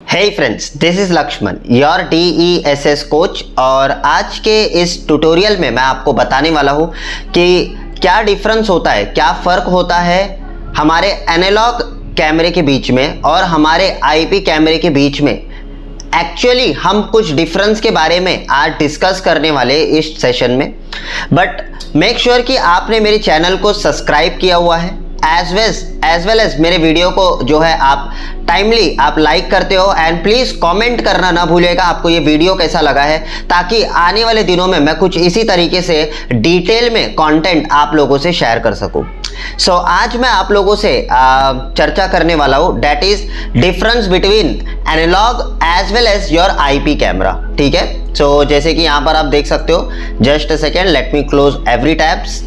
Hey friends, this is Lakshman, your DESS coach. और आज के इस ट्यूटोरियल में मैं आपको बताने वाला हूँ कि क्या डिफरेंस होता है, क्या फ़र्क होता है हमारे एनालॉग कैमरे के बीच में और हमारे IP कैमरे के बीच में। एक्चुअली हम कुछ डिफरेंस के बारे में आज डिस्कस करने वाले इस सेशन में। बट मेक श्योर कि आपने मेरे चैनल को सब्सक्राइब किया हुआ है, एज वेल एज मेरे वीडियो को जो है आप टाइमली आप लाइक करते हो। एंड प्लीज़ कमेंट करना ना भूलिएगा आपको ये वीडियो कैसा लगा है, ताकि आने वाले दिनों में मैं कुछ इसी तरीके से डिटेल में कंटेंट आप लोगों से शेयर कर सकूं। सो आज मैं आप लोगों से चर्चा करने वाला हूँ, that is difference between analogue as well as your IP camera. ठीक है, सो जैसे कि यहाँ पर आप देख सकते हो, just a second, let me close every tabs.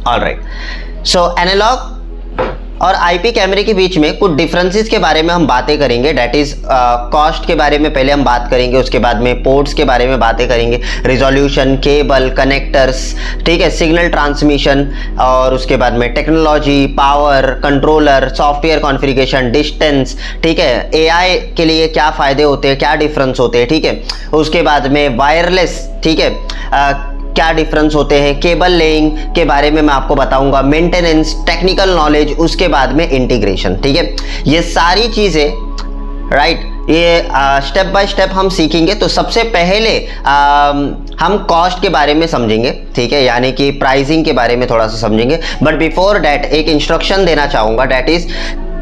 Alright, so analogue और IP कैमरे के बीच में कुछ डिफरेंसेस के बारे में हम बातें करेंगे। डैट इज कॉस्ट के बारे में पहले हम बात करेंगे, उसके बाद में पोर्ट्स के बारे में बातें करेंगे, रिजोल्यूशन, केबल, कनेक्टर्स, ठीक है, सिग्नल ट्रांसमिशन, और उसके बाद में technology, power, controller, software configuration, distance, ठीक है, AI के लिए क्या फ़ायदे होते हैं, क्या डिफरेंस होते हैं, ठीक है। उसके बाद में वायरलेस, ठीक है, क्या डिफरेंस होते हैं, केबल लेइंग के बारे में मैं आपको बताऊंगा, मेंटेनेंस, टेक्निकल नॉलेज, उसके बाद में इंटीग्रेशन। ठीक है, ये सारी चीज़ें राइट, ये स्टेप बाय स्टेप हम सीखेंगे। तो सबसे पहले हम कॉस्ट के बारे में समझेंगे, ठीक है, यानी कि प्राइसिंग के बारे में थोड़ा सा समझेंगे। बट बिफोर डैट एक इंस्ट्रक्शन देना चाहूँगा, that is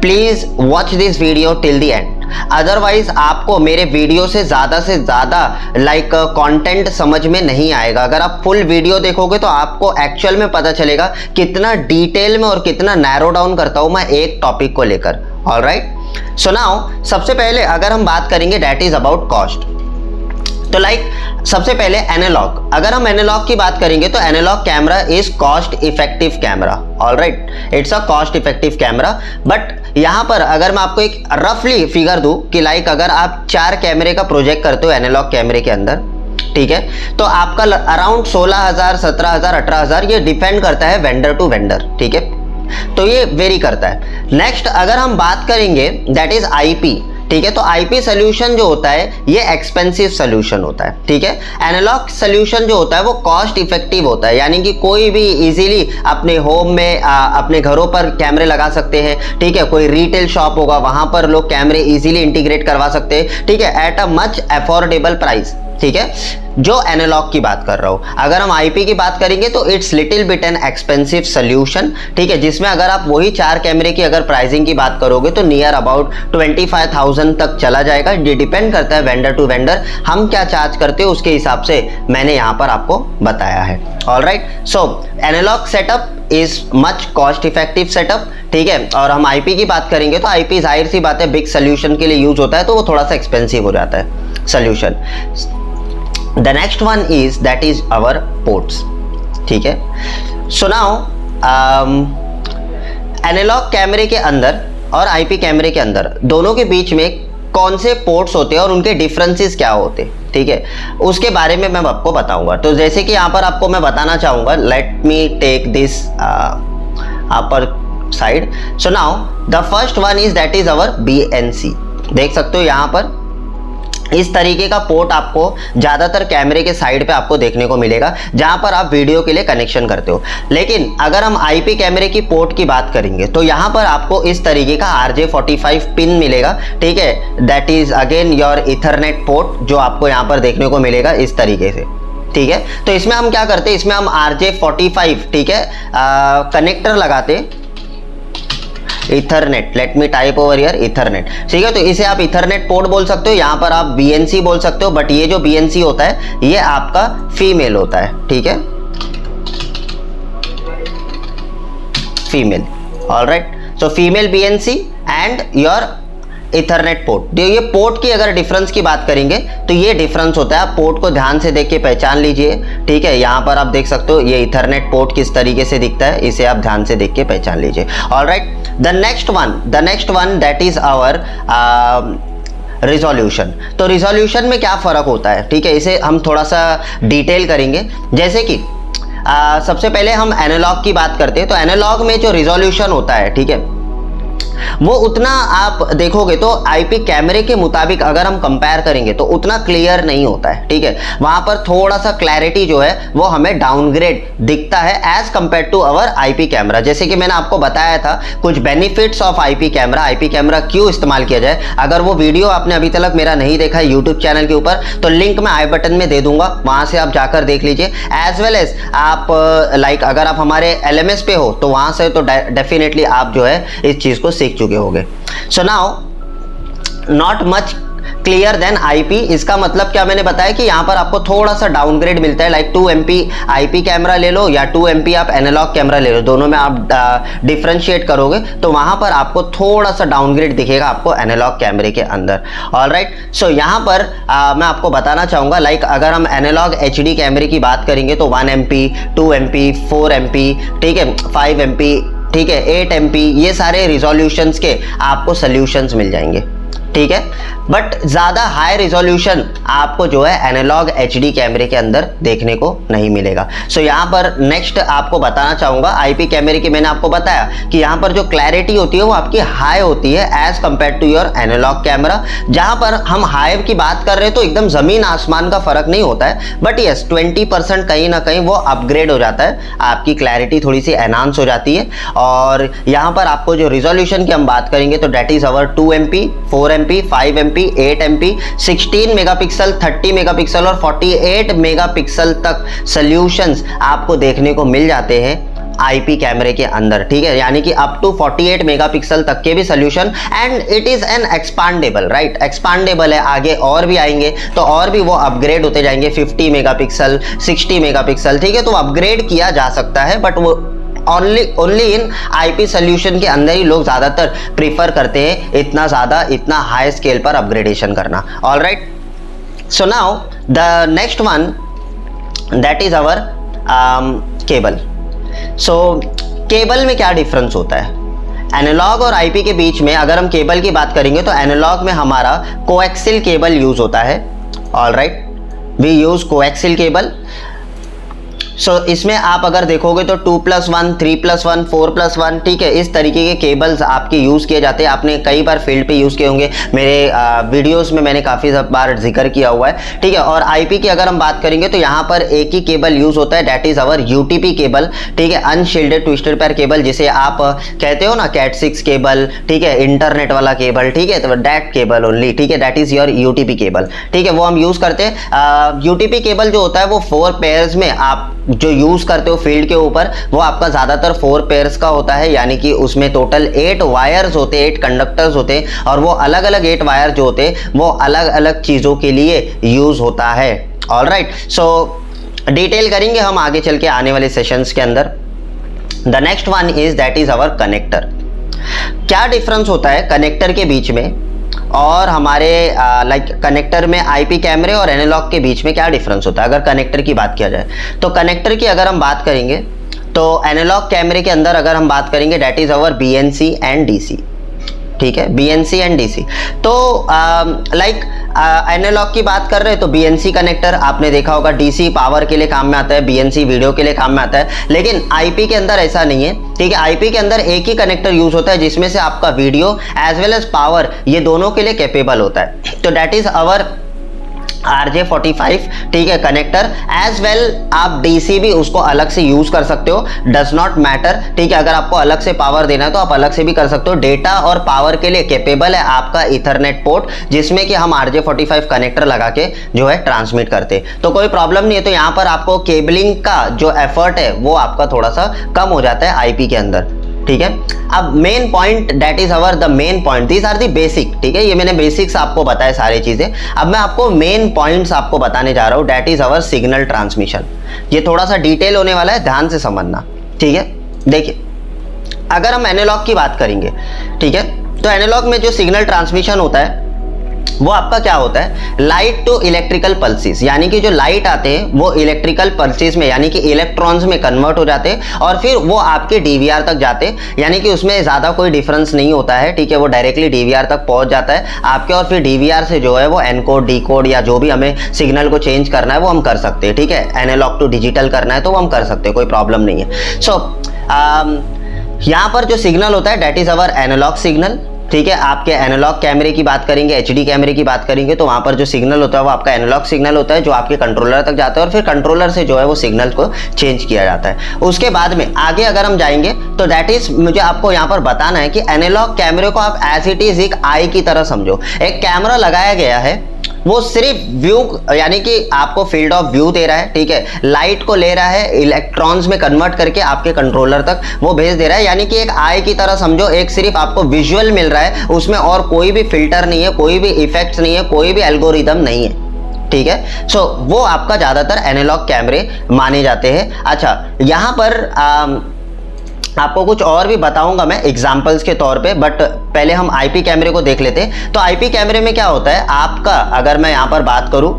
please watch this video till the end. Otherwise आपको मेरे वीडियो से ज़्यादा लाइक कंटेंट समझ में नहीं आएगा। अगर आप फुल वीडियो देखोगे तो आपको एक्चुअल में पता चलेगा कितना डिटेल में और कितना नैरो डाउन करता हूँ मैं एक टॉपिक को लेकर। ऑलराइट, सो नाउ सबसे पहले अगर हम बात करेंगे डैट इज अबाउट कॉस्ट, तो लाइक सबसे पहले एनालॉग, अगर हम एनालॉग की बात करेंगे तो analogue camera is cost effective camera. Alright, it's a cost effective camera. But यहाँ पर अगर मैं आपको एक रफली फिगर दूं कि लाइक अगर आप 4 कैमरे का प्रोजेक्ट करते हो एनालॉग कैमरे के अंदर, ठीक है, तो आपका अराउंड 16,000, 17,000, 18,000, ये डिपेंड करता है वेंडर टू वेंडर। ठीक है, तो ये वेरी करता है। नेक्स्ट अगर हम बात करेंगे दैट इज IP, ठीक है, तो IP सोल्यूशन जो होता है ये एक्सपेंसिव सोल्यूशन होता है। ठीक है, एनालॉग सोल्यूशन जो होता है वो कॉस्ट इफेक्टिव होता है, यानी कि कोई भी इजीली अपने होम में अपने घरों पर कैमरे लगा सकते हैं। ठीक है, कोई रिटेल शॉप होगा वहां पर लोग कैमरे इजीली इंटीग्रेट करवा सकते हैं, ठीक है, at a much affordable price. ठीक है, जो एनालॉग की बात कर रहा हूं। अगर हम IP की बात करेंगे तो it's little bit an expensive solution, ठीक है, जिसमें अगर आप वही 4 कैमरे की अगर प्राइसिंग की बात करोगे तो नियर अबाउट 25,000 तक चला जाएगा। ये डिपेंड करता है वेंडर टू वेंडर, हम क्या चार्ज करते हो उसके हिसाब से मैंने यहाँ पर आपको बताया है। Alright, so analogue setup is much cost effective setup. ठीक है, और हम IP की बात करेंगे तो IP जाहिर सी बात है बिग सोल्यूशन के लिए यूज होता है, तो वो थोड़ा सा एक्सपेंसिव हो जाता है solution. The next one is that is our ports। ठीक है, so now एनालॉग कैमरे के अंदर और IP कैमरे के अंदर दोनों के बीच में कौन से पोर्ट्स होते हैं और उनके डिफरेंसेस क्या होते हैं, ठीक है, उसके बारे में मैं आपको बताऊंगा। तो जैसे कि यहाँ पर आपको मैं बताना चाहूँगा, let me take this upper side. So now the first one is that is our BNC। देख सकते हो यहाँ पर इस तरीके का पोर्ट आपको ज़्यादातर कैमरे के साइड पे आपको देखने को मिलेगा, जहां पर आप वीडियो के लिए कनेक्शन करते हो। लेकिन अगर हम IP कैमरे की पोर्ट की बात करेंगे तो यहां पर आपको इस तरीके का RJ45 पिन मिलेगा। ठीक है, that is again your Ethernet port जो आपको यहां पर देखने को मिलेगा इस तरीके से। ठीक है, तो इसमें हम क्या करते हैं, इसमें हम RJ45, ठीक है, कनेक्टर लगाते हैं, Ethernet, let me type over here Ethernet. ठीक है, तो इसे आप इथरनेट पोर्ट बोल सकते हो, यहाँ पर आप BNC बोल सकते हो। बट ये जो BNC होता है ये आपका फीमेल होता है। ठीक है, female. Alright, so female BNC and your Ethernet port. ये पोर्ट की अगर डिफरेंस की बात करेंगे तो ये डिफरेंस होता है, आप पोर्ट को ध्यान से देख के पहचान लीजिए। ठीक है, यहाँ पर आप देख सकते हो ये इथरनेट पोर्ट किस तरीके से दिखता है, इसे आप ध्यान से देख के पहचान लीजिए। Alright, the next one that is our resolution. तो रिजोल्यूशन में क्या फ़र्क होता है, ठीक है, इसे हम थोड़ा सा डिटेल करेंगे। जैसे कि सबसे पहले हम एनालॉग की बात करते हैं, तो एनालॉग में जो रिजोल्यूशन होता है, ठीक है, वो उतना आप देखोगे तो आईपी कैमरे के मुताबिक अगर हम कंपेयर करेंगे तो उतना क्लियर नहीं होता है, ठीक है। वहां पर थोड़ा सा क्लैरिटी जो है वो हमें डाउनग्रेड दिखता है as compare to our IP camera. जैसे कि मैंने आपको बताया था कुछ बेनिफिट्स ऑफ आईपी कैमरा क्यों इस्तेमाल किया जाए। अगर वो वीडियो आपने अभी तक मेरा नहीं देखा है यूट्यूब चैनल के ऊपर तो लिंक मैं आई बटन में दे दूंगा, वहां से आप जाकर देख लीजिए। एज वेल एज आप लाइक अगर आप हमारे एलएमएस पे हो तो वहां से तो डेफिनेटली आप जो है इस चीज को सीख चुके होंगे। So now not much clear then IP. इसका मतलब क्या मैंने बताया कि यहाँ पर आपको थोड़ा सा डाउनग्रेड मिलता है, लाइक 2 MP आईपी कैमरा ले लो या 2 MP आप एनालॉग कैमरा ले लो, दोनों में आप डिफरेंशिएट करोगे तो वहां पर आपको थोड़ा सा डाउनग्रेड दिखेगा आपको एनालॉग कैमरे के अंदर। ऑलराइट, सो यहाँ पर मैं आपको बताना चाहूंगा लाइक अगर हम एनालॉग HD कैमरे की बात करेंगे तो 1 MP 2 MP 4 MP, ठीक है, 5 MP, ठीक है, 8 MP, ये सारे रिजोल्यूशंस के आपको सोल्यूशंस मिल जाएंगे, ठीक है। बट ज्यादा हाई रिजोल्यूशन आपको जो है एनालॉग HD कैमरे के अंदर देखने को नहीं मिलेगा। सो यहाँ पर नेक्स्ट आपको बताना चाहूंगा आईपी कैमरे की, मैंने आपको बताया कि यहाँ पर जो क्लैरिटी होती है वो आपकी हाई होती है as compare to your analogue camera. जहां पर हम हाई की बात कर रहे हैं तो एकदम जमीन आसमान का फर्क नहीं होता है, बट यस 20% कहीं ना कहीं वो अपग्रेड हो जाता है, आपकी क्लैरिटी थोड़ी सी एनहांस हो जाती है। और यहाँ पर आपको जो रिजोल्यूशन की हम बात करेंगे तो that is our 2 MP 4 MP 5 MP 8 MP 16 megapixel 30 megapixel और 48 मेगापिक्सल तक सॉल्यूशंस आपको देखने को मिल जाते हैं आईपी कैमरे के अंदर, ठीक है, यानी कि अप टू 48 मेगापिक्सल तक के भी solution. And it is an expandable, right, expandable है, आगे और भी आएंगे तो और भी वो अपग्रेड होते जाएंगे 50 मेगापिक्सल 60 मेगापिक्सल, ठीक है, तो अपग्रेड किया जा सकता है। बट वो ओनली इन आईपी सोल्यूशन के अंदर ही लोग ज्यादातर प्रीफर करते हैं इतना हाई स्केल पर अपग्रेडेशन करना। Alright, so now the next one that is our cable. So cable में क्या डिफरेंस होता है एनालॉग और आईपी के बीच में? अगर हम केबल की बात करेंगे तो एनालॉग में हमारा कोएक्सियल केबल यूज होता है। Alright, we use coaxial cable. So इसमें आप अगर देखोगे तो 2+1 3+1 4+1, ठीक है, इस तरीके के केबल्स आपके यूज़ किए जाते हैं। आपने कई बार फील्ड पे यूज़ किए होंगे, मेरे वीडियोस में मैंने काफ़ी बार जिक्र किया हुआ है, ठीक है। और आईपी की अगर हम बात करेंगे तो यहाँ पर एक ही केबल यूज़ होता है, that is our UTP cable, ठीक है, अनशील्डेड ट्विस्टेड पेयर केबल, जिसे आप कहते हो ना कैट 6 केबल, ठीक है, इंटरनेट वाला केबल, ठीक है, तो डैट केबल ओनली, ठीक है, that is your UTP cable, ठीक है, वो हम यूज़ करते हैं। यूटीपी केबल जो होता है वो 4 पेयर्स में आप जो यूज करते हो फील्ड के ऊपर वो आपका ज्यादातर 4 पेयर्स का होता है, यानी कि उसमें टोटल 8 वायर्स होते हैं, 8 कंडक्टर्स होते हैं, और वो अलग अलग 8 वायर जो होते हैं वो अलग अलग चीजों के लिए यूज होता है। ऑलराइट, सो डिटेल करेंगे हम आगे चल के आने वाले सेशंस के अंदर। The next one is that is our connector. क्या डिफरेंस होता है कनेक्टर के बीच में और हमारे लाइक कनेक्टर में आईपी कैमरे और एनालॉग के बीच में क्या डिफरेंस होता है? अगर कनेक्टर की बात किया जाए तो कनेक्टर की अगर हम बात करेंगे तो एनालॉग कैमरे के अंदर अगर हम बात करेंगे that is our BNC and DC, ठीक है, BNC एंड DC। तो लाइक एनालॉग की बात कर रहे हैं तो BNC कनेक्टर आपने देखा होगा, DC पावर के लिए काम में आता है, BNC वीडियो के लिए काम में आता है, लेकिन आईपी के अंदर ऐसा नहीं है, ठीक है। आईपी के अंदर एक ही कनेक्टर यूज होता है जिसमें से आपका video as well as power ये दोनों के लिए कैपेबल होता है। तो डैट इज अवर RJ45, ठीक है, कनेक्टर। एज वेल आप DC भी उसको अलग से यूज कर सकते हो, डज नॉट मैटर, ठीक है। अगर आपको अलग से पावर देना है तो आप अलग से भी कर सकते हो। डेटा और पावर के लिए कैपेबल है आपका इथरनेट पोर्ट, जिसमें कि हम RJ45 कनेक्टर लगा के जो है ट्रांसमिट करते हैं, तो कोई प्रॉब्लम नहीं है। तो यहाँ पर आपको केबलिंग का जो एफर्ट है वो आपका थोड़ा सा कम हो जाता है आईपी के अंदर, ठीक है। अब main point that is our the main point, these are the basic, ठीक है, ये मैंने बेसिक्स आपको बताया सारी चीजें। अब मैं आपको मेन पॉइंट्स आपको बताने जा रहा हूं, that is our signal transmission. ये थोड़ा सा डिटेल होने वाला है, ध्यान से समझना, ठीक है। देखिए अगर हम एनालॉग की बात करेंगे, ठीक है, तो एनालॉग में जो सिग्नल ट्रांसमिशन होता है वो आपका क्या होता है, लाइट टू इलेक्ट्रिकल पल्सेस, यानी कि जो लाइट आते हैं वो इलेक्ट्रिकल पल्सेस में यानी कि इलेक्ट्रॉन्स में कन्वर्ट हो जाते हैं और फिर वो आपके डीवीआर तक जाते हैं, यानी कि उसमें ज़्यादा कोई डिफरेंस नहीं होता है, ठीक है, वो डायरेक्टली डीवीआर तक पहुंच जाता है आपके, और फिर डीवीआर से जो है वो एनकोड डीकोड या जो भी हमें सिग्नल को चेंज करना है वो हम कर सकते हैं, ठीक है, एनालॉग टू डिजिटल करना है तो वो हम कर सकते हैं, कोई प्रॉब्लम नहीं है। सो यहाँ पर जो सिग्नल होता है that is our analogue signal, ठीक है। आपके एनालॉग कैमरे की बात करेंगे, एचडी कैमरे की बात करेंगे, तो वहां पर जो सिग्नल होता है वो आपका एनालॉग सिग्नल होता है जो आपके कंट्रोलर तक जाता है और फिर कंट्रोलर से जो है वो सिग्नल को चेंज किया जाता है। उसके बाद में आगे अगर हम जाएंगे तो दैट इज, मुझे आपको यहाँ पर बताना है कि एनालॉग कैमरे को आप एज इट इज एक आई की तरह समझो। एक कैमरा लगाया गया है, वो सिर्फ व्यू यानी कि आपको फील्ड ऑफ व्यू दे रहा है, ठीक है। लाइट को ले रहा है, इलेक्ट्रॉन्स में कन्वर्ट करके आपके कंट्रोलर तक वो भेज दे रहा है, यानी कि एक आई की तरह समझो। एक सिर्फ आपको विजुअल मिल रहा है, उसमें और कोई भी फिल्टर नहीं है, कोई भी इफेक्ट्स नहीं है, कोई भी एल्गोरिदम नहीं है, ठीक है। सो वो आपका ज्यादातर एनालॉग कैमरे माने जाते हैं। अच्छा, यहाँ पर आपको कुछ और भी बताऊंगा मैं एग्जांपल्स के तौर पे, बट पहले हम आईपी कैमरे को देख लेते हैं। तो आईपी कैमरे में क्या होता है आपका, अगर मैं यहाँ पर बात करूं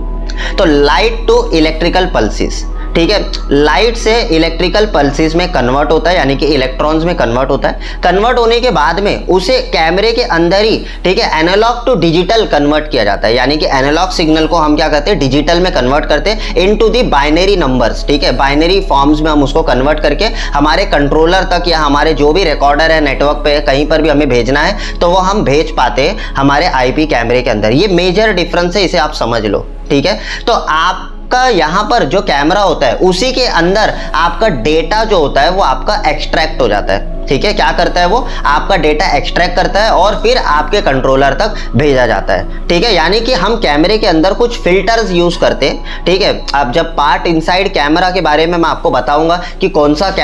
तो लाइट टू इलेक्ट्रिकल पल्सेस, ठीक है। लाइट से इलेक्ट्रिकल पल्सेस में कन्वर्ट होता है, यानी कि इलेक्ट्रॉन्स में कन्वर्ट होता है। कन्वर्ट होने के बाद में उसे कैमरे के अंदर ही, ठीक है, एनालॉग टू डिजिटल कन्वर्ट किया जाता है, यानी कि एनालॉग सिग्नल को हम क्या करते हैं, डिजिटल में कन्वर्ट करते हैं इनटू द बाइनरी नंबर्स, ठीक है। बाइनरी फॉर्म्स में हम उसको कन्वर्ट करके हमारे कंट्रोलर तक या हमारे जो भी रिकॉर्डर है नेटवर्क पे कहीं पर भी हमें भेजना है तो वो हम भेज पाते हैं हमारे आईपी कैमरे के अंदर। ये मेजर डिफरेंस है, इसे आप समझ लो, ठीक है। तो आप का यहाँ पर जो कैमरा होता है उसी के अंदर आपका डेटा जो होता है वो आपका एक्सट्रैक्ट हो जाता है, ठीक है। क्या करता है वो, आपका डेटा एक्सट्रैक्ट करता है और फिर आपके कंट्रोलर तक भेजा जाता है, ठीक है। यानी कि हम कैमरे के अंदर कुछ फिल्टर्स यूज करते हैं, ठीक है। अब जब पार्ट इनसाइड कैमरा के बारे में मैं आपको बताऊंगा कि कौन सा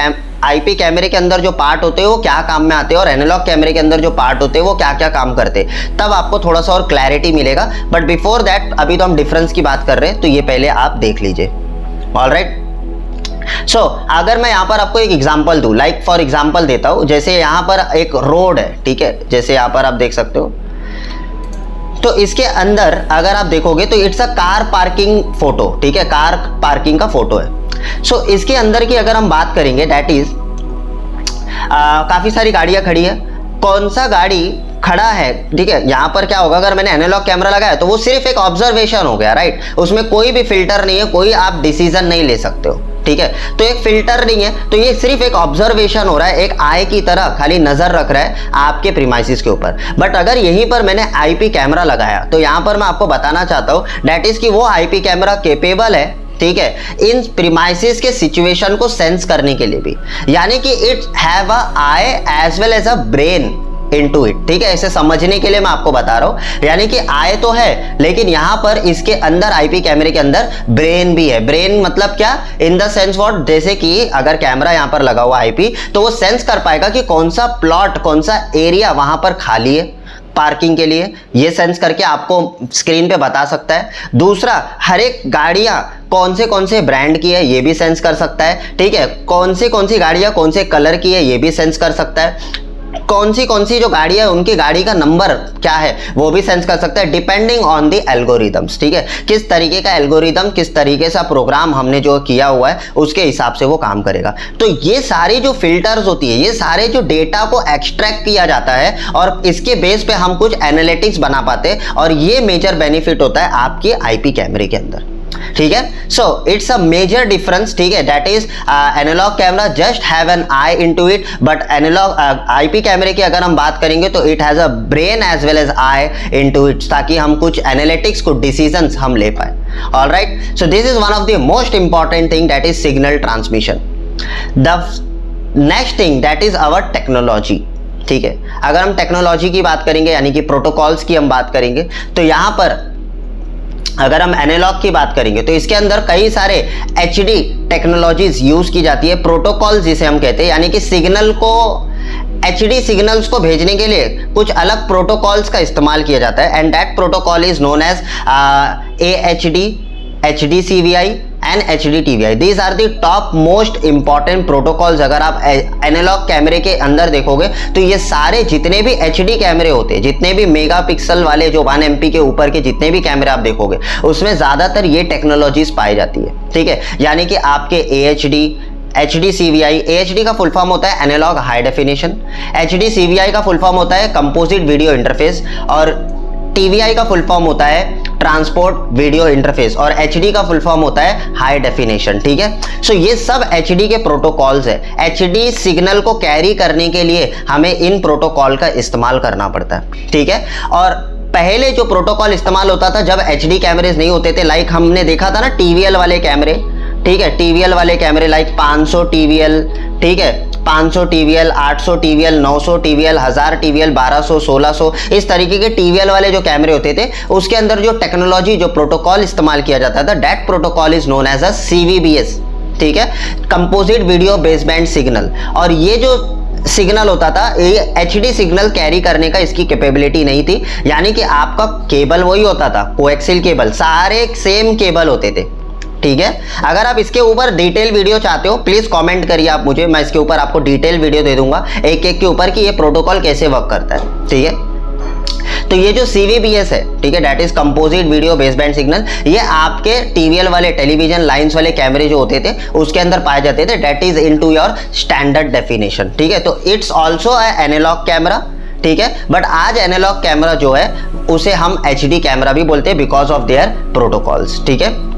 आईपी कैमरे के अंदर जो पार्ट होते हैं वो क्या काम में आते हैं और एनालॉग कैमरे के अंदर जो पार्ट होते हैं वो क्या क्या काम करते हैं, तब आपको थोड़ा सा और क्लैरिटी मिलेगा। बट बिफोर दैट अभी तो हम डिफरेंस की बात कर रहे हैं, तो ये पहले आप देख लीजिए। ऑलराइट, सो अगर मैं यहाँ पर आपको एक एग्जांपल दूं, लाइक फॉर एग्जांपल देता हूं, जैसे यहाँ पर एक रोड है, ठीक है, जैसे यहाँ पर आप देख सकते हो, तो इसके अंदर अगर आप देखोगे तो it's a car parking photo, ठीक है, कार पार्किंग का फोटो है। सो इसके अंदर की अगर हम बात करेंगे दैट इज काफी सारी गाड़ियां खड़ी है, कौन सा गाड़ी खड़ा है, ठीक है। यहां पर क्या होगा, अगर मैंने एनालॉग कैमरा लगाया तो वो सिर्फ एक ऑब्जर्वेशन हो गया, राइट। उसमें कोई भी फिल्टर नहीं है, कोई आप डिसीजन नहीं ले सकते हो, ठीक है। तो एक फिल्टर नहीं है, तो ये सिर्फ एक ऑब्जर्वेशन हो रहा है, एक आई की तरह खाली नजर रख रहा है आपके प्रीमाइसिस के ऊपर। बट अगर यहीं पर मैंने आईपी कैमरा लगाया तो यहां पर मैं आपको बताना चाहता हूं दैट इज कि वो आईपी कैमरा केपेबल है, ठीक है, इन प्रीमाइसिस के सिचुएशन को सेंस करने के लिए भी, यानी कि it have a eye as well as a brain into it, ठीक है। इसे समझने के लिए मैं आपको बता रहा हूं, यानी कि आई तो है लेकिन यहां पर इसके अंदर आईपी कैमरे के अंदर ब्रेन भी है। ब्रेन मतलब क्या, इन द सेंस व्हाट, जैसे कि अगर कैमरा यहां पर लगा हुआ आईपी तो वो सेंस कर पाएगा कि कौन सा प्लॉट, कौन सा एरिया वहां पर खाली है पार्किंग के लिए, ये सेंस करके आपको स्क्रीन पे बता सकता है। दूसरा, हर एक गाड़ियां कौन से ब्रांड की है ये भी सेंस कर सकता है, ठीक है। कौन सी गाड़ियां कौन से कलर की है ये भी सेंस कर सकता है। कौन सी जो गाड़ियां है उनकी गाड़ी का नंबर क्या है वो भी सेंस कर सकता है, डिपेंडिंग ऑन द एल्गोरिदम्स, ठीक है। किस तरीके का एल्गोरिदम, किस तरीके से प्रोग्राम हमने जो किया हुआ है उसके हिसाब से वो काम करेगा। तो ये सारी जो फिल्टर्स होती है, ये सारे जो डेटा को एक्सट्रैक्ट किया जाता है और इसके बेस पे हम कुछ एनालिटिक्स बना पाते हैं, और ये मेजर बेनिफिट होता है आपके आईपी कैमरे के अंदर, ठीक है। So it's a major difference, ठीक है, that is analogue camera just have an eye into it, but analogue IP कैमरे की अगर हम बात करेंगे तो it has a brain as well as eye into it, ताकि हम कुछ एनालिटिक्स, कुछ डिसीजंस हम ले पाए। Alright, so this is one of the most important thing that is signal transmission. The next thing that is our technology, ठीक है। अगर हम टेक्नोलॉजी की बात करेंगे यानी कि प्रोटोकॉल्स की हम बात करेंगे तो यहां पर अगर हम एनालॉग की बात करेंगे तो इसके अंदर कई सारे एचडी टेक्नोलॉजीज यूज की जाती है, प्रोटोकॉल जिसे हम कहते हैं, यानी कि सिग्नल को, एचडी सिग्नल्स को भेजने के लिए कुछ अलग प्रोटोकॉल्स का इस्तेमाल किया जाता है, and that protocol is known as AHD, HDCVI and HDTVI। These are the top most important protocols. अगर आप एनालॉग कैमरे के अंदर देखोगे तो ये सारे जितने भी HD कैमरे होते हैं, जितने भी मेगापिक्सल वाले जो 1 MP के ऊपर के जितने भी कैमरे आप देखोगे उसमें ज्यादातर ये टेक्नोलॉजीज पाई जाती है, ठीक है। यानी कि आपके AHD, HDCVI, AHD का फुल फॉर्म होता है एनालॉग हाई डेफिनेशन, HDCVI का फुल फॉर्म होता है कंपोजिट वीडियो इंटरफेस, और TVI का फुल फॉर्म होता है ट्रांसपोर्ट वीडियो इंटरफेस, और HD का फुल फॉर्म होता है हाई डेफिनेशन, ठीक है। सो ये सब HD के प्रोटोकॉल्स है। HD सिग्नल को कैरी करने के लिए हमें इन प्रोटोकॉल का इस्तेमाल करना पड़ता है, ठीक है। और पहले जो प्रोटोकॉल इस्तेमाल होता था जब HD कैमरेज नहीं होते थे, लाइक हमने देखा था ना TVL वाले कैमरे, ठीक है, TVL वाले कैमरे लाइक 500 TVL, ठीक है, 500 TVL, 800 TVL, 900 TVL, 1000 TVL, 1200, 1600, इस तरीके के TVL वाले जो कैमरे होते थे उसके अंदर जो टेक्नोलॉजी, जो प्रोटोकॉल इस्तेमाल किया जाता था, that protocol is known as a CVBS, ठीक है, कंपोजिट वीडियो बेसबैंड सिग्नल। और ये जो सिग्नल होता था, ये HD सिग्नल कैरी करने का इसकी कैपेबिलिटी नहीं थी, यानी कि आपका केबल वही होता था, कोएक्सियल केबल, सारे सेम केबल होते थे, ठीक है। अगर आप इसके ऊपर डिटेल वीडियो चाहते हो प्लीज कमेंट करिए आप मुझे, मैं इसके ऊपर आपको डिटेल वीडियो दे दूंगा एक एक के ऊपर कि ये प्रोटोकॉल कैसे वर्क करता है, ठीक है। तो ये जो CVBS है, ठीक है, that is composite video baseband signal, ये आपके TVL वाले टेलीविजन लाइंस वाले कैमरे जो होते थे उसके अंदर पाए जाते थे, that is into your standard definition, ठीक है। तो it's also a analogue camera, ठीक है, बट आज एनालॉग कैमरा जो है उसे हम HD कैमरा भी बोलते हैं बिकॉज ऑफ देयर प्रोटोकॉल्स, ठीक है।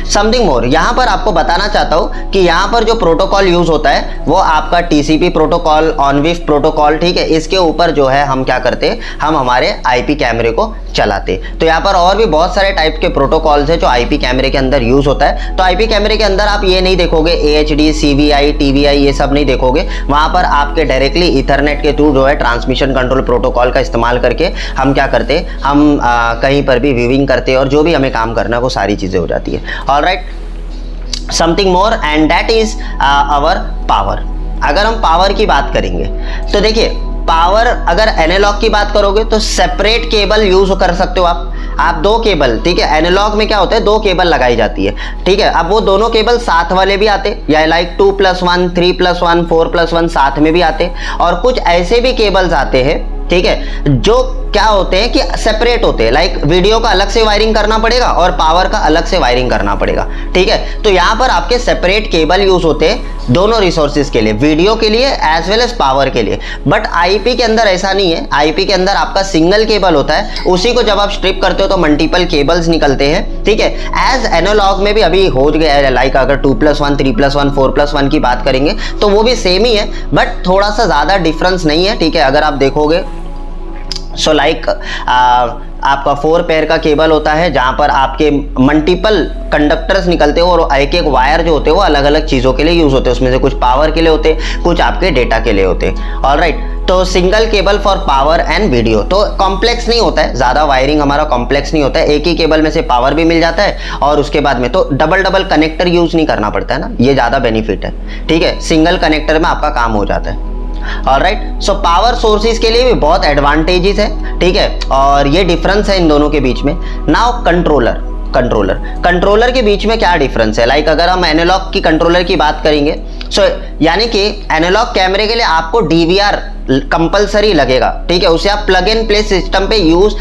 समथिंग मोर, यहां पर आपको बताना चाहता हूं कि यहां पर जो प्रोटोकॉल यूज होता है वो आपका TCP प्रोटोकॉल, ऑनविफ प्रोटोकॉल, ठीक है। इसके ऊपर जो है हम क्या करते हैं, हम हमारे IP कैमरे को चलाते। तो यहाँ पर और भी बहुत सारे टाइप के प्रोटोकॉल्स हैं जो IP कैमरे के अंदर यूज होता है। तो IP कैमरे के अंदर आप ये नहीं देखोगे AHD, CVI, TVI, ये सब नहीं देखोगे, वहां पर आपके डायरेक्टली ईथरनेट के थ्रू जो है ट्रांसमिशन कंट्रोल प्रोटोकॉल का इस्तेमाल करके हम क्या करते हैं, हम कहीं पर भी व्यूइंग करते हैं और जो भी हमें काम करना है वो सारी चीजें हो जाती है। Alright, something more and that is our power. अगर हम पावर की बात करेंगे तो देखिए, पावर अगर एनालॉग की बात करोगे तो सेपरेट केबल यूज कर सकते हो आप दो केबल, ठीक है। एनालॉग में क्या होता है, दो केबल लगाई जाती है, ठीक है। अब वो दोनों केबल साथ वाले भी आते, या लाइक 2+1, 3+1, 4+1 साथ में भी आते, और कुछ ऐसे भी केबल्स आते हैं, ठीक है, जो क्या होते हैं कि सेपरेट होते हैं, लाइक वीडियो का अलग से वायरिंग करना पड़ेगा और पावर का अलग से वायरिंग करना पड़ेगा, ठीक है। तो यहाँ पर आपके सेपरेट केबल यूज होते हैं दोनों रिसोर्सेज के लिए, वीडियो के लिए एज वेल एज पावर के लिए। बट IP के अंदर ऐसा नहीं है, IP के अंदर आपका सिंगल केबल होता है, उसी को जब आप स्ट्रिप करते हो तो मल्टीपल केबल्स निकलते हैं, ठीक है। एज एनालॉग में भी अभी हो गया है, लाइक अगर 2+1, 3+1, 4+1 की बात करेंगे तो वो भी सेम ही है, बट थोड़ा सा ज्यादा डिफरेंस नहीं है, ठीक है। अगर आप देखोगे सो लाइक आपका 4 पेयर का केबल होता है जहां पर आपके मल्टीपल कंडक्टर्स निकलते हो और एक एक वायर जो होते हैं वो अलग अलग चीजों के लिए यूज होते हैं, उसमें से कुछ पावर के लिए होते हैं, कुछ आपके डेटा के लिए होते हैं। ऑलराइट, तो single cable for power and video, तो कॉम्प्लेक्स नहीं होता है, ज्यादा वायरिंग हमारा कॉम्प्लेक्स नहीं होता है, एक ही केबल में से पावर भी मिल जाता है और उसके बाद में तो डबल कनेक्टर यूज नहीं करना पड़ता है ना, ये ज्यादा बेनिफिट है, ठीक है। सिंगल कनेक्टर में आपका काम हो जाता है। ऑलराइट, सो पावर सोर्सेज के लिए भी बहुत एडवांटेजेस है, ठीक है, और ये डिफरेंस है इन दोनों के बीच में। नाउ कंट्रोलर के बीच में क्या डिफरेंस है, लाइक अगर हम एनालॉग की कंट्रोलर की बात करेंगे, सो यानी कि एनालॉग कैमरे के लिए आपको DVR कंपलसरी लगेगा, ठीक है, उसे आप प्लग एंड प्ले सिस्टम पे यूज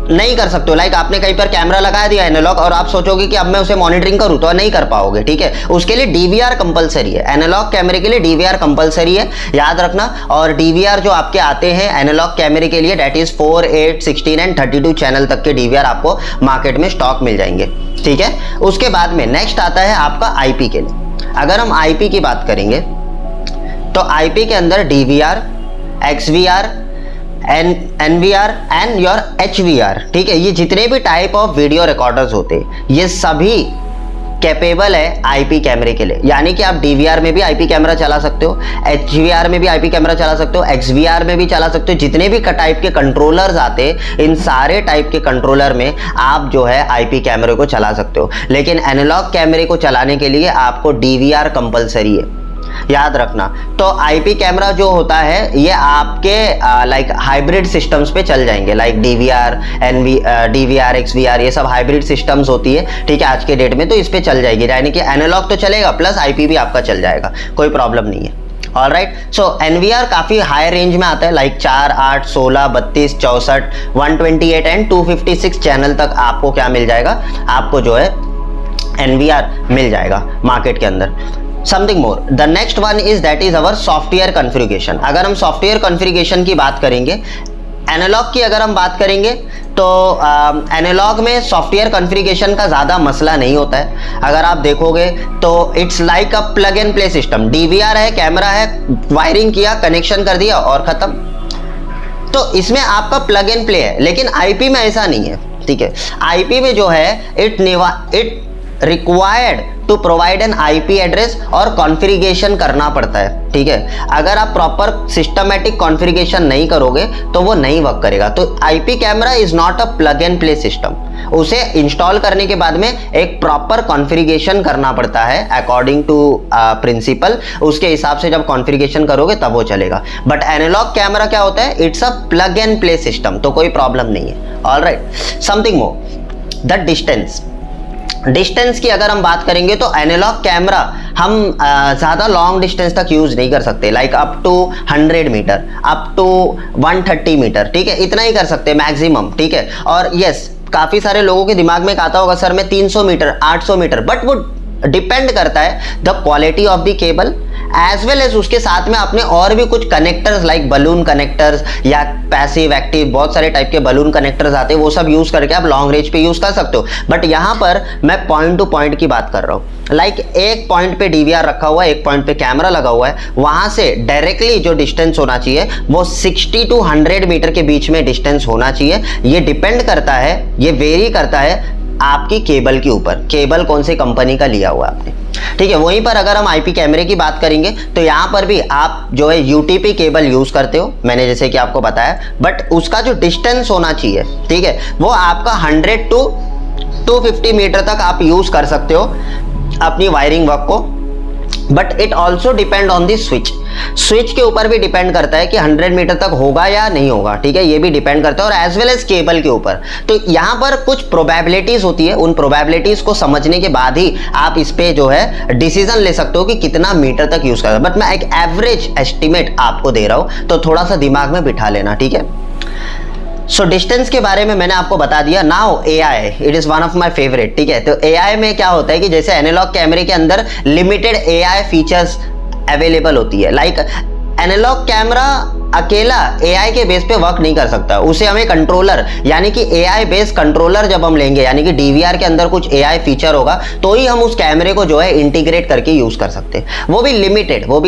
नहीं कर सकते हो। लाइक आपने कहीं पर कैमरा लगा दिया एनालॉग और आप सोचोगे कि अब मैं उसे मॉनिटरिंग करूं तो नहीं कर पाओगे, ठीक है। उसके लिए DVR कंपलसरी है, एनालॉग कैमरे के लिए DVR कंपलसरी है, याद रखना। और DVR जो आपके आते हैं एनालॉग कैमरे के लिए, दैट इज 4, 8, 16 एंड 32 चैनल तक के DVR आपको मार्केट में स्टॉक मिल जाएंगे, ठीक है। उसके बाद में नेक्स्ट आता है आपका IP के लिए। अगर हम IP की बात करेंगे तो IP के अंदर DVR, XVR, NVR and your HVR, ठीक है, ये जितने भी टाइप ऑफ वीडियो रिकॉर्डर्स होते हैं ये सभी कैपेबल है IP कैमरे के लिए, यानी कि आप DVR में भी IP कैमरा चला सकते हो, HVR में भी IP कैमरा चला सकते हो, XVR में भी चला सकते हो। जितने भी टाइप के कंट्रोलर्स आते हैं इन सारे टाइप के कंट्रोलर में आप जो है IP कैमरे को चला सकते हो, लेकिन एनालॉग कैमरे को चलाने के लिए आपको DVR कंपलसरी है, याद रखना। तो IP कैमरा जो होता है ये आपके लाइक हाइब्रिड सिस्टम्स पे चल जाएंगे, लाइक DVR, XVR, ये सब हाइब्रिड सिस्टम्स होती है, ठीक है, आज के डेट में। तो इस पे चल जाएगी, यानी कि एनालॉग तो चलेगा प्लस IP भी आपका चल जाएगा, कोई प्रॉब्लम नहीं है। ऑलराइट, सो NVR काफी हाई रेंज में आता है, लाइक 4, 8, 16, 32, 64, 128 एंड 256 चैनल तक आपको क्या मिल जाएगा, आपको जो है NVR मिल जाएगा मार्केट के अंदर। Something more, the next one is that is our software configuration. अगर हम सॉफ्टवेयर कॉन्फ़िगरेशन की बात करेंगे, एनालॉग की अगर हम बात करेंगे तो एनालॉग में सॉफ्टवेयर कॉन्फ़िगरेशन का ज़्यादा मसला नहीं होता है। अगर आप देखोगे तो it's like a plug and play system. DVR है, कैमरा है, वायरिंग किया, कनेक्शन कर दिया और ख़त्म। तो इसमें आपका प्लग एंड प्ले है, लेकिन आईपी में ऐसा नहीं है, ठीक है। आईपी में जो है it required to provide an IP address और कॉन्फ़िगरेशन करना पड़ता है, ठीक है। अगर आप प्रॉपर सिस्टमैटिक कॉन्फ़िगरेशन नहीं करोगे तो वो नहीं वर्क करेगा। तो IP camera is not a plug and play system. उसे इंस्टॉल करने के बाद में एक प्रॉपर कॉन्फ़िगरेशन करना पड़ता है अकॉर्डिंग टू प्रिंसिपल। उसके हिसाब से जब कॉन्फ़िगरेशन करोगे तब वो चलेगा। बट एनालॉग कैमरा क्या होता है, it's a plug and play system, तो कोई प्रॉब्लम नहीं है। Alright, something more, the distance की अगर हम बात करेंगे तो एनालॉग कैमरा हम ज़्यादा लॉन्ग डिस्टेंस तक यूज़ नहीं कर सकते, like up to 100 metre, up to 130 metre, ठीक है, इतना ही कर सकते मैक्सिमम, ठीक है। और यस, काफ़ी सारे लोगों के दिमाग में आता होगा सर मैं 300 मीटर 800 मीटर, बट वो डिपेंड करता है the quality of the cable as well as उसके साथ में आपने और भी कुछ कनेक्टर्स लाइक बलून कनेक्टर्स या पैसिव एक्टिव, बहुत सारे टाइप के बलून कनेक्टर्स आते हैं, वो सब यूज करके आप लॉन्ग रेंज पे यूज कर सकते हो। बट यहाँ पर मैं पॉइंट टू पॉइंट की बात कर रहा हूँ, लाइक एक पॉइंट पे डीवीआर रखा हुआ है, एक पॉइंट पे कैमरा लगा हुआ है, वहां से डायरेक्टली जो डिस्टेंस होना चाहिए वो 60 टू 100 मीटर के बीच में डिस्टेंस होना चाहिए। ये डिपेंड करता है, ये वेरी करता है आपकी केबल के ऊपर, केबल कौन सी कंपनी का लिया हुआ है आपने, ठीक है। वहीं पर अगर हम आईपी कैमरे की बात करेंगे तो यहाँ पर भी आप जो है यूटीपी केबल यूज करते हो, मैंने जैसे कि आपको बताया, बट उसका जो डिस्टेंस होना चाहिए, ठीक है, वो आपका 100 टू 250 मीटर तक आप यूज कर सकते हो अपनी वायरिंग वर्क को। But it also depend on the switch के ऊपर भी डिपेंड करता है कि 100 मीटर तक होगा या नहीं होगा, ठीक है, ये भी डिपेंड करता है, और एज वेल एज केबल के ऊपर। तो यहाँ पर कुछ प्रोबेबिलिटीज होती है, उन प्रोबेबिलिटीज को समझने के बाद ही आप इस पे जो है डिसीजन ले सकते हो कि कितना मीटर तक यूज करना। बट मैं एक एवरेज एस्टिमेट आपको दे रहा हूं, तो थोड़ा सा दिमाग में बिठा लेना, ठीक है। सो डिस्टेंस के बारे में मैंने आपको बता दिया। Now AI, it is one of my favourite, ठीक है। तो एआई में क्या होता है कि जैसे एनालॉग कैमरे के अंदर लिमिटेड एआई फीचर्स अवेलेबल होती है, लाइक एनालॉग कैमरा अकेला एआई के बेस पे वर्क नहीं कर सकता, उसे हमें कंट्रोलर यानी कि एआई बेस कंट्रोलर जब हम लेंगे, यानी कि डीवीआर के अंदर कुछ एआई फीचर होगा तो ही हम उस कैमरे को जो है इंटीग्रेट करके यूज कर सकते हैं। वो भी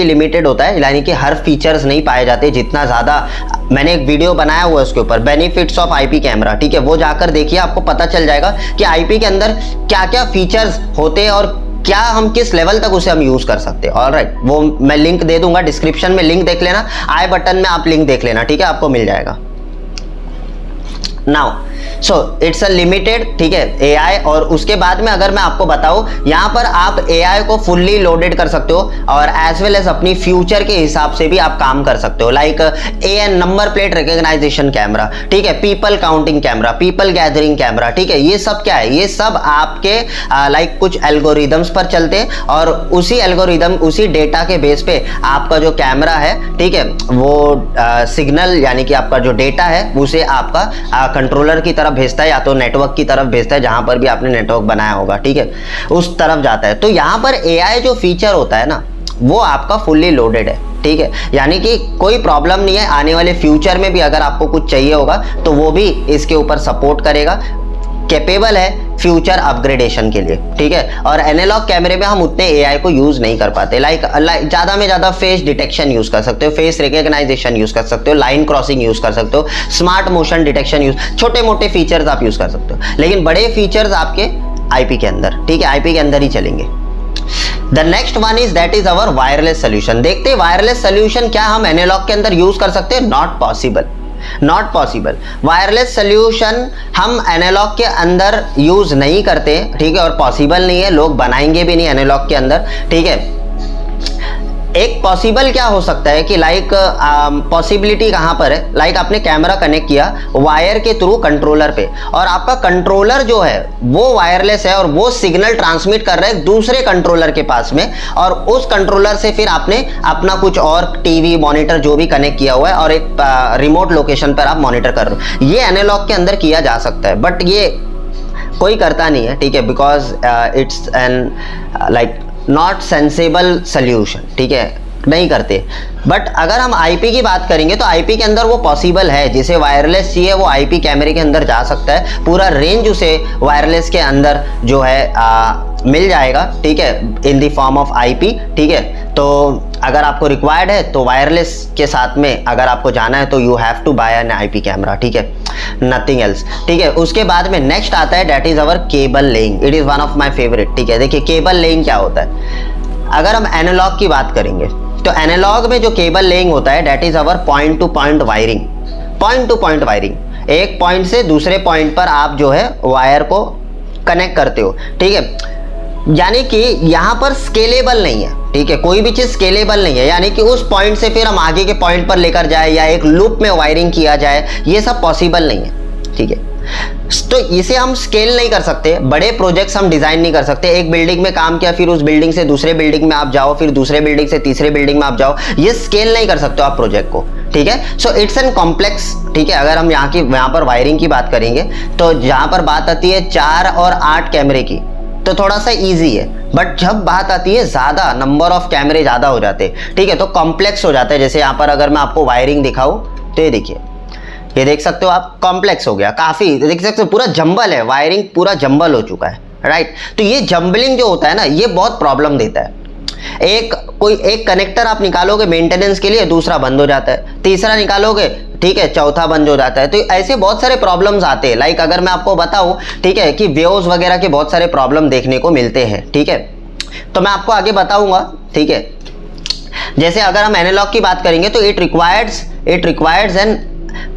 लिमिटेड होता है, यानी कि हर फीचर्स नहीं पाए जाते। जितना ज्यादा, मैंने एक वीडियो बनाया हुआ है उसके ऊपर, बेनिफिट्स ऑफ आईपी कैमरा, ठीक है, वो जाकर देखिए, आपको पता चल जाएगा कि आईपी के अंदर क्या क्या फीचर्स होते हैं और क्या हम किस लेवल तक उसे हम यूज कर सकते हैं। ऑलराइट, वो मैं लिंक दे दूंगा डिस्क्रिप्शन में, लिंक देख लेना, आई बटन में आप लिंक देख लेना, ठीक है, आपको मिल जाएगा। Now so it's a limited, ठीक है, एआई। और उसके बाद में अगर मैं आपको बताऊं, यहाँ पर आप एआई को फुल्ली लोडेड कर सकते हो और एज वेल एज अपनी फ्यूचर के हिसाब से भी आप काम कर सकते हो, like an number plate recognition camera, ठीक है, people counting camera, people gathering camera, ठीक है। ये सब क्या है, ये सब आपके लाइक कुछ एल्गोरिदम्स पर चलते हैं और उसी एल्गोरिदम, उसी डेटा के बेस पे आपका जो कैमरा है, ठीक है, वो सिग्नल यानी कि आपका जो डेटा है उसे आपका कंट्रोलर की तरफ भेजता है या तो नेटवर्क की तरफ भेजता है, जहां पर भी आपने नेटवर्क बनाया होगा, ठीक है, उस तरफ जाता है। तो यहां पर एआई जो फीचर होता है ना, वो आपका फुल्ली लोडेड है, ठीक है, यानी कि कोई प्रॉब्लम नहीं है। आने वाले फ्यूचर में भी अगर आपको कुछ चाहिए होगा तो वो भी इसके ऊपर सपोर्ट करेगा, कैपेबल है फ्यूचर अपग्रेडेशन के लिए, ठीक है। और एनालॉग कैमरे में हम उतने एआई को यूज नहीं कर पाते, लाइक ज्यादा में ज्यादा फेस डिटेक्शन यूज कर सकते हो, फेस रिकॉग्नाइजेशन यूज कर सकते हो, लाइन क्रॉसिंग यूज कर सकते हो, स्मार्ट मोशन डिटेक्शन यूज, छोटे मोटे फीचर्स आप यूज कर सकते हो, लेकिन बड़े फीचर्स आपके आईपी के अंदर, ठीक है, आईपी के अंदर ही चलेंगे। The next one is that is our wireless solution. देखते हैं वायरलेस सोल्यूशन क्या हम एनालॉग के अंदर यूज कर सकते हैं। Not possible. वायरलेस सोल्यूशन हम एनालॉग के अंदर यूज नहीं करते, ठीक है, और पॉसिबल नहीं है, लोग बनाएंगे भी नहीं एनालॉग के अंदर, ठीक है। एक पॉसिबल क्या हो सकता है कि लाइक पॉसिबिलिटी कहाँ पर है, लाइक आपने कैमरा कनेक्ट किया वायर के थ्रू कंट्रोलर पे और आपका कंट्रोलर जो है वो वायरलेस है और वो सिग्नल ट्रांसमिट कर रहा है दूसरे कंट्रोलर के पास में, और उस कंट्रोलर से फिर आपने अपना कुछ और टीवी मॉनिटर जो भी कनेक्ट किया हुआ है और एक रिमोट लोकेशन पर आप मॉनिटर कर रहे हो। ये एनालॉग के अंदर किया जा सकता है, बट ये कोई करता नहीं है, ठीक है, because it's an like not sensible solution, ठीक है। नहीं करते। बट अगर हम आईपी की बात करेंगे तो आईपी के अंदर वो पॉसिबल है, जिसे वायरलेस चाहिए वो आईपी कैमरे के अंदर जा सकता है, पूरा रेंज उसे वायरलेस के अंदर जो है मिल जाएगा, ठीक है, in the form of IP, ठीक है। तो अगर आपको रिक्वायर्ड है तो वायरलेस के साथ में अगर आपको जाना है तो you have to buy an IP camera, ठीक है, नथिंग एल्स, ठीक है। उसके बाद में नेक्स्ट आता है that is our cable laying. It is one of my favourite, ठीक है। देखिए केबल लेइंग क्या होता है। अगर हम एनालॉग की बात करेंगे तो एनालॉग में जो केबल लेइंग होता है that is our point two point wiring. Point two point wiring, एक पॉइंट से दूसरे पॉइंट पर आप जो है वायर को कनेक्ट करते हो, ठीक है। यानी कि यहाँ पर स्केलेबल नहीं है, ठीक है, कोई भी चीज स्केलेबल नहीं है, यानी कि उस पॉइंट से फिर हम आगे के पॉइंट पर लेकर जाए या एक लूप में वायरिंग किया जाए, ये सब पॉसिबल नहीं है, ठीक है। तो इसे हम स्केल नहीं कर सकते, बड़े प्रोजेक्ट्स हम डिजाइन नहीं कर सकते। एक बिल्डिंग में काम किया, फिर उस बिल्डिंग से दूसरे बिल्डिंग में आप जाओ, फिर दूसरे बिल्डिंग से तीसरे बिल्डिंग में आप जाओ, ये स्केल नहीं कर सकते हो आप प्रोजेक्ट को, ठीक है। सो इट्स एन कॉम्प्लेक्स, ठीक है। अगर हम यहाँ पर वायरिंग की बात करेंगे तो जहां पर बात आती है 4 और 8 कैमरे की तो थोड़ा सा इजी है, बट जब बात आती है ज्यादा, नंबर ऑफ कैमरे ज्यादा हो जाते हैं, ठीक है, तो कॉम्प्लेक्स हो जाता है। जैसे यहाँ पर अगर मैं आपको वायरिंग दिखाऊं तो ये देखिए, ये देख सकते हो आप, कॉम्प्लेक्स हो गया काफी, देख सकते हो पूरा जंबल है, वायरिंग पूरा जंबल हो चुका है, राइट। तो ये जंबलिंग जो होता है ना, ये बहुत प्रॉब्लम देता है। कोई एक कनेक्टर आप निकालोगे मेंटेनेंस के लिए, दूसरा बंद हो जाता है, तीसरा निकालोगे, ठीक है, चौथा बंद हो जाता है। तो ऐसे बहुत सारे प्रॉब्लम्स आते हैं। लाइक अगर मैं आपको बताऊं, ठीक है, कि वेव्स वगैरह के बहुत सारे प्रॉब्लम देखने को मिलते हैं, ठीक है, तो मैं आपको आगे बताऊंगा, ठीक है। जैसे अगर हम एनालॉग की बात करेंगे तो it requires N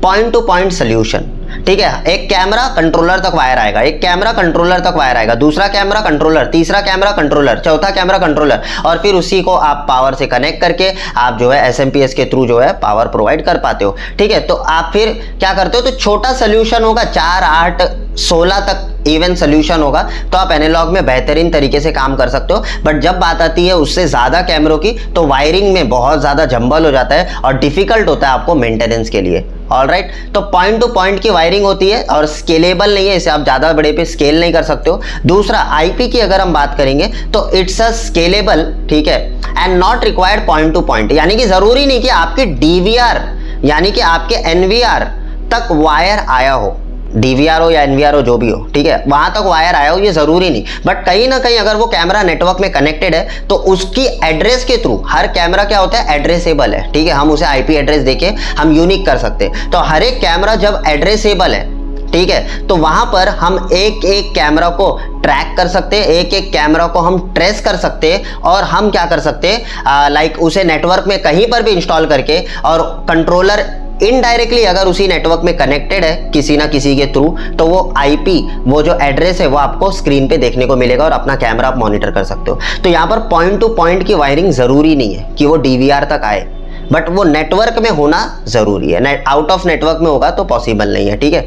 point two point solution, ठीक है। एक कैमरा कंट्रोलर तक वायर आएगा, एक कैमरा कंट्रोलर तक वायर आएगा, दूसरा कैमरा कंट्रोलर, तीसरा कैमरा कंट्रोलर, चौथा कैमरा कंट्रोलर, और फिर उसी को आप पावर से कनेक्ट करके आप जो है एसएमपीएस के थ्रू जो है पावर प्रोवाइड कर पाते हो, ठीक है। तो आप फिर क्या करते हो, तो छोटा सोल्यूशन होगा, 4, 8, 16 तक इवन सोल्यूशन होगा, तो आप एनालॉग में बेहतरीन तरीके से काम कर सकते हो। बट जब बात आती है उससे ज्यादा कैमरों की तो वायरिंग में बहुत ज्यादा जंबल हो जाता है और डिफिकल्ट होता है आपको मेंटेनेंस के लिए, ऑलराइट। तो पॉइंट टू पॉइंट की वायरिंग होती है और स्केलेबल नहीं है, इसे आप ज्यादा बड़े पे स्केल नहीं कर सकते हो। दूसरा आईपी की अगर हम बात करेंगे तो इट्स अ स्केलेबल, ठीक है, and not required point two point, यानी कि जरूरी नहीं कि आपके डीवीआर यानी कि आपके एनवीआर तक वायर आया हो, डीवीआर हो या एनवीआर हो जो भी हो, ठीक है, वहां तक वायर आया हो, ये जरूरी नहीं। बट कहीं ना कहीं अगर वो कैमरा नेटवर्क में कनेक्टेड है तो उसकी एड्रेस के थ्रू, हर कैमरा क्या होता है, एड्रेसेबल है, ठीक है, हम उसे आईपी एड्रेस देके हम यूनिक कर सकते हैं। तो हर एक कैमरा जब एड्रेसेबल है, ठीक है, तो वहां पर हम एक एक कैमरा को ट्रैक कर सकते हैं, एक एक कैमरा को हम ट्रेस कर सकते हैं, और हम क्या कर सकते हैं, लाइक उसे नेटवर्क में कहीं पर भी इंस्टॉल करके, और कंट्रोलर इनडायरेक्टली अगर उसी नेटवर्क में कनेक्टेड है किसी ना किसी के थ्रू, तो वो आईपी, वो जो एड्रेस है वो आपको स्क्रीन पे देखने को मिलेगा और अपना कैमरा आप मॉनिटर कर सकते हो। तो यहाँ पर पॉइंट टू पॉइंट की वायरिंग जरूरी नहीं है कि वो डीवीआर तक आए, बट वो नेटवर्क में होना जरूरी है। आउट ऑफ नेटवर्क में होगा तो पॉसिबल नहीं है, ठीक है।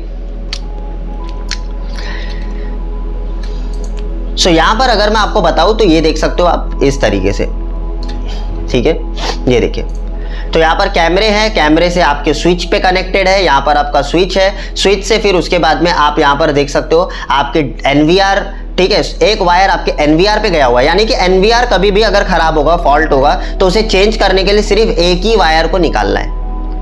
सो यहां पर अगर मैं आपको बताऊं तो ये देख सकते हो आप इस तरीके से, ठीक है, ये देखिए। तो यहाँ पर कैमरे हैं, कैमरे से आपके स्विच पे कनेक्टेड है, यहाँ पर आपका स्विच है, स्विच से फिर उसके बाद में आप यहाँ पर देख सकते हो आपके एनवीआर, ठीक है, एक वायर आपके एनवीआर पे गया हुआ है, यानी कि एनवीआर कभी भी अगर खराब होगा, फॉल्ट होगा, तो उसे चेंज करने के लिए सिर्फ एक ही वायर को निकालना है।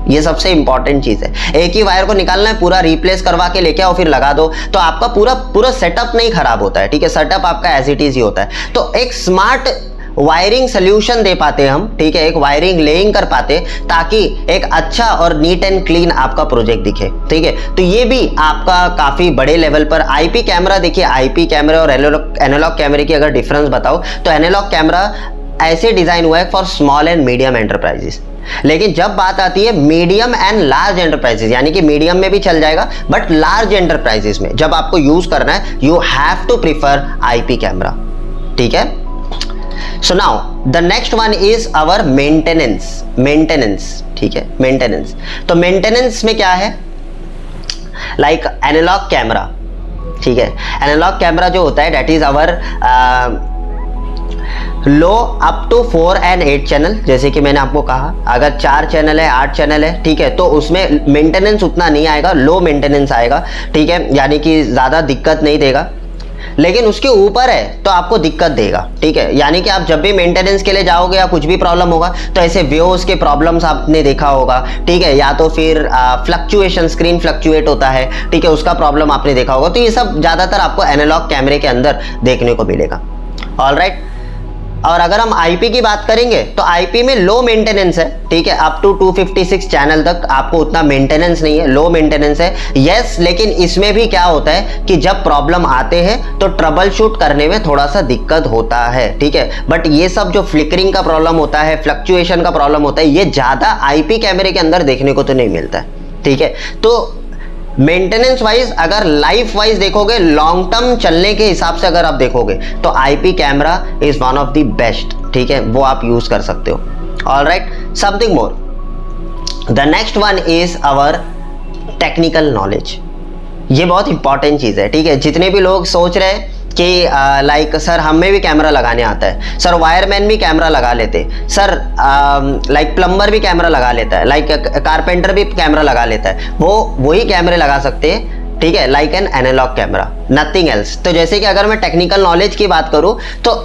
ये सबसे इंपॉर्टेंट चीज है, एक ही वायर को निकालना है, पूरा रिप्लेस करवा के लेके आओ फिर लगा दो, तो आपका पूरा सेटअप नहीं खराब होता है, ठीक है, सेटअप आपका एज इट इज ही होता है। तो एक स्मार्ट वायरिंग सोल्यूशन दे पाते हम, ठीक है, एक वायरिंग लेइंग कर पाते ताकि एक अच्छा और नीट एंड क्लीन आपका प्रोजेक्ट दिखे, ठीक है। तो ये भी आपका काफी बड़े लेवल पर आईपी कैमरा, देखिए आईपी कैमरे और एनालॉग कैमरे की अगर डिफरेंस बताओ तो एनालॉग कैमरा ऐसे डिजाइन हुआ है for small and medium enterprises, लेकिन जब बात आती है मीडियम एंड लार्ज एंटरप्राइजेस, यानी कि मीडियम में भी चल जाएगा बट लार्ज एंटरप्राइजेस में जब आपको यूज करना है, you have to prefer IP camera, ठीक है। So now the next one is our maintenance, ठीक है, मेंटेनेंस। तो मेंटेनेंस में क्या है, लाइक एनालॉग कैमरा, ठीक है, एनालॉग कैमरा जो होता है that is our low up to 4 and 8 channel, जैसे कि मैंने आपको कहा अगर 4 चैनल है, 8 चैनल है, ठीक है, तो उसमें मेंटेनेंस उतना नहीं आएगा, लो मेंटेनेंस आएगा, ठीक है, यानी कि ज्यादा दिक्कत नहीं देगा। लेकिन उसके ऊपर है तो आपको दिक्कत देगा, ठीक है। यानी कि आप जब भी मेंटेनेंस के लिए जाओगे या कुछ भी प्रॉब्लम होगा तो ऐसे वेव्स के प्रॉब्लम्स आपने देखा होगा, ठीक है, या तो फिर फ्लक्चुएशन, स्क्रीन फ्लक्चुएट होता है, ठीक है, उसका प्रॉब्लम आपने देखा होगा। तो ये सब ज्यादातर आपको एनालॉग कैमरे के अंदर देखने को मिलेगा। ऑलराइट, और अगर हम आईपी की बात करेंगे तो आईपी में लो मेंटेनेंस है, ठीक है, अप टू 256 चैनल तक आपको उतना मेंटेनेंस नहीं है, लो मेंटेनेंस है, यस। लेकिन इसमें भी क्या होता है कि जब प्रॉब्लम आते हैं तो ट्रबल शूट करने में थोड़ा सा दिक्कत होता है, ठीक है। बट ये सब जो फ्लिकरिंग का प्रॉब्लम होता है, फ्लक्चुएशन का प्रॉब्लम होता है, ये ज्यादा आईपी कैमरे के अंदर देखने को तो नहीं मिलता है, ठीक है। तो मेंटेनेंस वाइज, अगर लाइफ वाइज देखोगे, लॉन्ग टर्म चलने के हिसाब से अगर आप देखोगे तो IP camera is one of the best, ठीक है, वो आप यूज कर सकते हो। Alright, something more, the next one is our technical knowledge. ये बहुत इंपॉर्टेंट चीज है, ठीक है। जितने भी लोग सोच रहे हैं कि लाइक सर हमें भी कैमरा लगाने आता है, सर वायरमैन भी कैमरा लगा लेते, सर लाइक प्लम्बर भी कैमरा लगा लेता है, लाइक कारपेंटर भी कैमरा लगा लेता है, वो वही कैमरे लगा सकते हैं, ठीक है, like an analogue camera, nothing else. तो जैसे कि अगर मैं टेक्निकल नॉलेज की बात करूं तो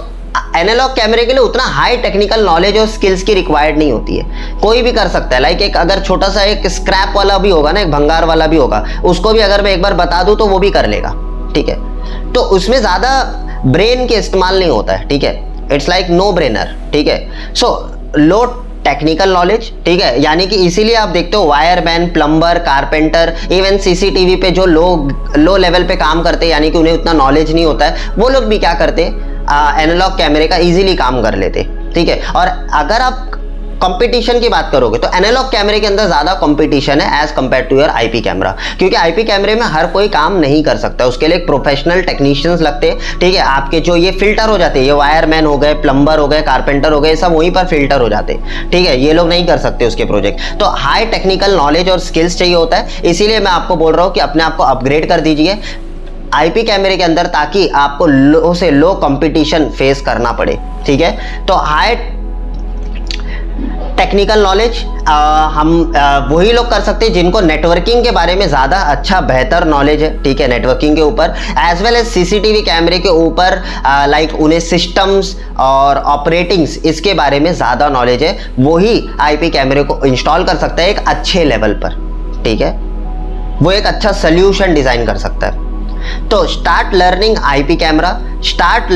एनालॉग कैमरे के लिए उतना हाई टेक्निकल नॉलेज और स्किल्स की रिक्वायर्ड नहीं होती है, कोई भी कर सकता है। लाइक एक अगर छोटा सा एक स्क्रैप वाला भी होगा ना, एक भंगार वाला भी होगा, उसको भी अगर मैं एक बार बता दूं तो वो भी कर लेगा, ठीक है। तो उसमें ज्यादा ब्रेन के इस्तेमाल नहीं होता है, ठीक है, इट्स लाइक नो ब्रेनर, ठीक है। सो लो टेक्निकल नॉलेज, ठीक है, यानी कि इसीलिए आप देखते हो wireman, plumber, carpenter, even CCTV पे जो लो लेवल पे काम करते हैं, यानी कि उन्हें उतना नॉलेज नहीं होता है, वो लोग भी क्या करते, एनालॉग कैमरे का इजीली काम कर लेते, ठीक है। और अगर आप कंपटीशन की बात करोगे तो एनालॉग कैमरे के अंदर ज्यादा कंपटीशन है as compare to your IP camera, क्योंकि आईपी कैमरे में हर कोई काम नहीं कर सकता, उसके लिए एक प्रोफेशनल टेक्नीशियंस लगते हैं, ठीक है। आपके जो ये फिल्टर हो जाते हैं, ये वायरमैन हो गए, प्लम्बर हो गए, कारपेंटर हो गए, सब वहीं पर फिल्टर हो जाते हैं, ठीक है, ये लोग नहीं कर सकते उसके प्रोजेक्ट। तो हाई टेक्निकल नॉलेज और स्किल्स चाहिए होता है, इसीलिए मैं आपको बोल रहा हूँ कि अपने आप को अपग्रेड कर दीजिए आईपी कैमरे के अंदर, ताकि आपको लो से लो कंपटीशन फेस करना पड़े, ठीक है। तो हाई टेक्निकल नॉलेज हम वही लोग कर सकते हैं जिनको नेटवर्किंग के बारे में ज़्यादा अच्छा बेहतर नॉलेज है, ठीक है, नेटवर्किंग के ऊपर एज वेल एज सीसीटीवी कैमरे के ऊपर, लाइक उन्हें सिस्टम्स और ऑपरेटिंग्स इसके बारे में ज़्यादा नॉलेज है, वही आईपी कैमरे को इंस्टॉल कर सकता है एक अच्छे लेवल पर, ठीक है, वो एक अच्छा सोल्यूशन डिज़ाइन कर सकता है। तो start learning IP camera, start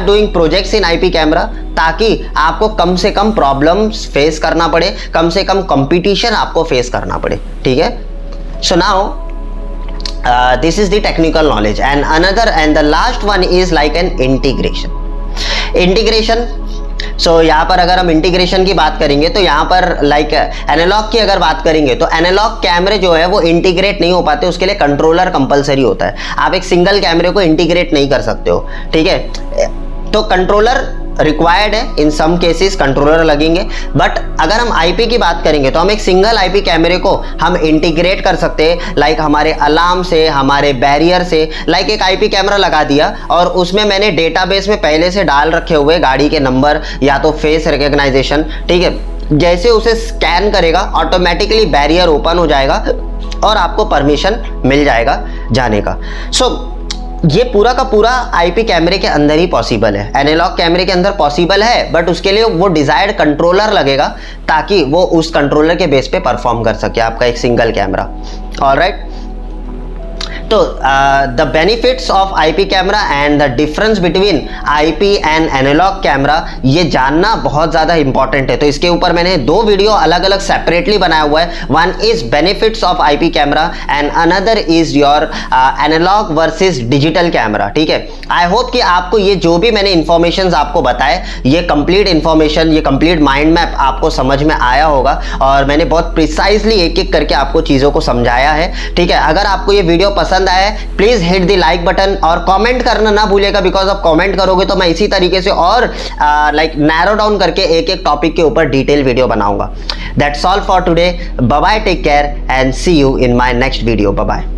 doing projects in IP camera, ताकि आपको कम से कम प्रॉब्लम्स फेस करना पड़े, कम से कम कंपटीशन आपको फेस करना पड़े, ठीक है। So now this is the technical knowledge and the last one is like an integration। सो यहाँ पर अगर हम इंटीग्रेशन की बात करेंगे तो यहाँ पर लाइक एनालॉग की अगर बात करेंगे तो एनालॉग कैमरे जो है वो इंटीग्रेट नहीं हो पाते, उसके लिए कंट्रोलर कंपलसरी होता है, आप एक सिंगल कैमरे को इंटीग्रेट नहीं कर सकते हो, ठीक है। तो कंट्रोलर रिक्वायर्ड है, इन सम केसेस कंट्रोलर लगेंगे, बट अगर हम आईपी की बात करेंगे तो हम एक सिंगल आईपी कैमरे को हम इंटीग्रेट कर सकते हैं, लाइक हमारे अलार्म से, हमारे बैरियर से, लाइक एक आईपी कैमरा लगा दिया और उसमें मैंने डेटाबेस में पहले से डाल रखे हुए गाड़ी के नंबर या तो फेस रिकग्नाइजेशन, ठीक है, जैसे उसे स्कैन करेगा ऑटोमेटिकली बैरियर ओपन हो जाएगा और आपको परमिशन मिल जाएगा जाने का। सो ये पूरा का पूरा आईपी कैमरे के अंदर ही पॉसिबल है, एनालॉग कैमरे के अंदर पॉसिबल है, बट उसके लिए वो डिजायर्ड कंट्रोलर लगेगा ताकि वो उस कंट्रोलर के बेस पे परफॉर्म कर सके आपका एक सिंगल कैमरा। ऑलराइट, तो the benefits of IP camera and the difference between IP and analogue camera, ये जानना बहुत ज़्यादा इंपॉर्टेंट है। तो इसके ऊपर मैंने दो वीडियो अलग अलग सेपरेटली बनाया हुआ है, one is benefits of IP camera and another is your analogue versus digital camera, ठीक है। आई होप कि आपको ये जो भी मैंने इंफॉर्मेशन आपको बताए, ये कंप्लीट इंफॉर्मेशन, ये कंप्लीट माइंड मैप आपको समझ में आया होगा और मैंने बहुत प्रिसाइजली एक एक करके आपको चीज़ों को समझाया है, ठीक है। अगर आपको ये वीडियो पसंद आया please hit the like button और कमेंट करना ना भूलेगा, बिकॉज आप कमेंट करोगे तो मैं इसी तरीके से और लाइक नैरो डाउन करके एक एक टॉपिक के ऊपर डिटेल वीडियो बनाऊंगा। That's all for today, bye bye, take care and see you in my next video, bye bye.